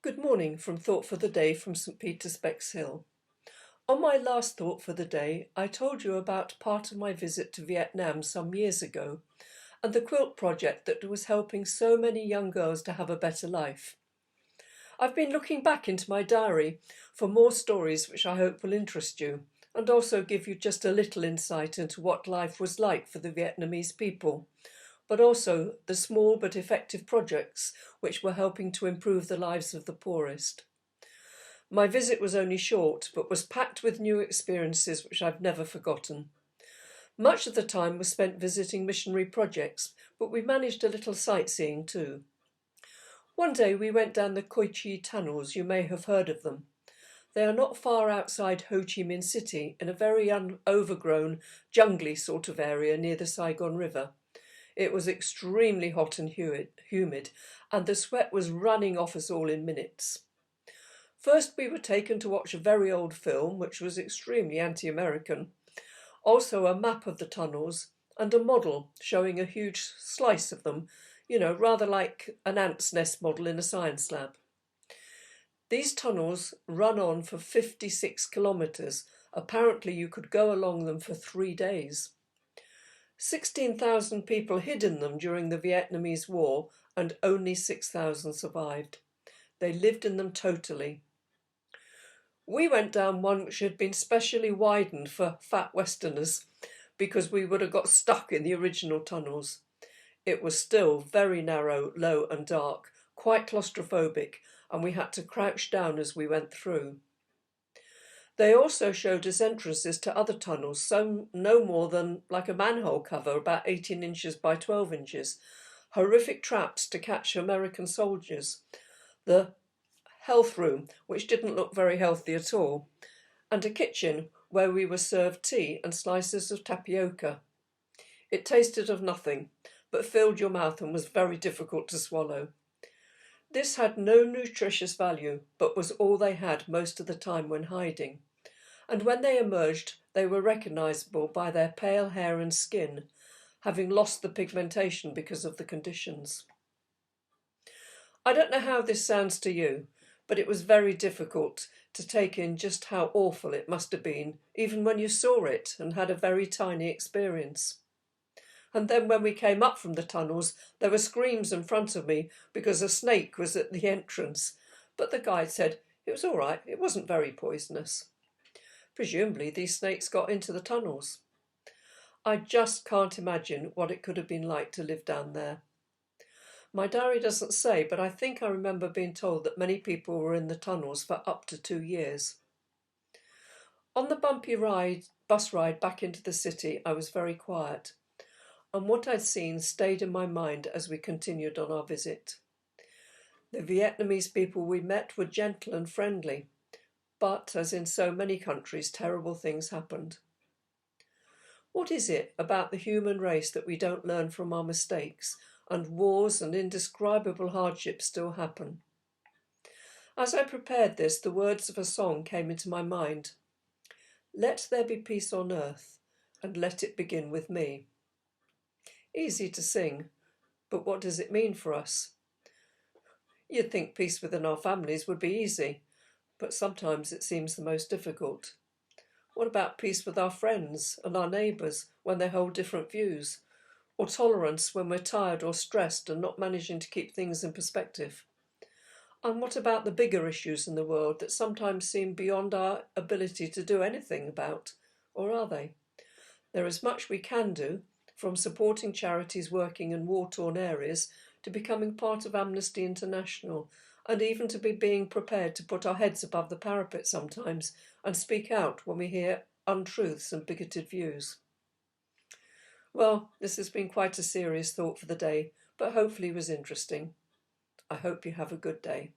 Good morning from Thought for the Day from St Peter's Bexhill. On my last Thought for the Day, I told you about part of my visit to Vietnam some years ago and the quilt project that was helping so many young girls to have a better life. I've been looking back into my diary for more stories which I hope will interest you and also give you just a little insight into what life was like for the Vietnamese people, but also the small but effective projects which were helping to improve the lives of the poorest. My visit was only short, but was packed with new experiences which I've never forgotten. Much of the time was spent visiting missionary projects, but we managed a little sightseeing too. One day we went down the Coi Chi tunnels. You may have heard of them. They are not far outside Ho Chi Minh City, in a very overgrown, jungly sort of area near the Saigon River. It was extremely hot and humid, and the sweat was running off us all in minutes. First, we were taken to watch a very old film, which was extremely anti-American. Also, a map of the tunnels and a model showing a huge slice of them, rather like an ant's nest model in a science lab. These tunnels run on for 56 kilometres. Apparently, you could go along them for 3 days. 16,000 people hid in them during the Vietnamese War, and only 6,000 survived. They lived in them totally. We went down one which had been specially widened for fat Westerners because we would have got stuck in the original tunnels. It was still very narrow, low and dark, quite claustrophobic, and we had to crouch down as we went through. They also showed us entrances to other tunnels, some no more than like a manhole cover, about 18 inches by 12 inches, horrific traps to catch American soldiers, the health room, which didn't look very healthy at all, and a kitchen where we were served tea and slices of tapioca. It tasted of nothing, but filled your mouth and was very difficult to swallow. This had no nutritious value, but was all they had most of the time when hiding. And when they emerged, they were recognisable by their pale hair and skin, having lost the pigmentation because of the conditions. I don't know how this sounds to you, but it was very difficult to take in just how awful it must have been, even when you saw it and had a very tiny experience. And then when we came up from the tunnels, there were screams in front of me because a snake was at the entrance. But the guide said it was all right, it wasn't very poisonous. Presumably these snakes got into the tunnels. I just can't imagine what it could have been like to live down there. My diary doesn't say, but I think I remember being told that many people were in the tunnels for up to 2 years. On the bumpy bus ride back into the city, I was very quiet, and what I'd seen stayed in my mind as we continued on our visit. The Vietnamese people we met were gentle and friendly, but, as in so many countries, terrible things happened. What is it about the human race that we don't learn from our mistakes, and wars and indescribable hardships still happen? As I prepared this, the words of a song came into my mind. Let there be peace on earth, and let it begin with me. Easy to sing, but what does it mean for us? You'd think peace within our families would be easy, but sometimes it seems the most difficult. What about peace with our friends and our neighbours when they hold different views? Or tolerance when we're tired or stressed and not managing to keep things in perspective? And what about the bigger issues in the world that sometimes seem beyond our ability to do anything about? Or are they? There is much we can do, from supporting charities working in war-torn areas to becoming part of Amnesty International, and even to being prepared to put our heads above the parapet sometimes and speak out when we hear untruths and bigoted views. Well, this has been quite a serious thought for the day, but hopefully was interesting. I hope you have a good day.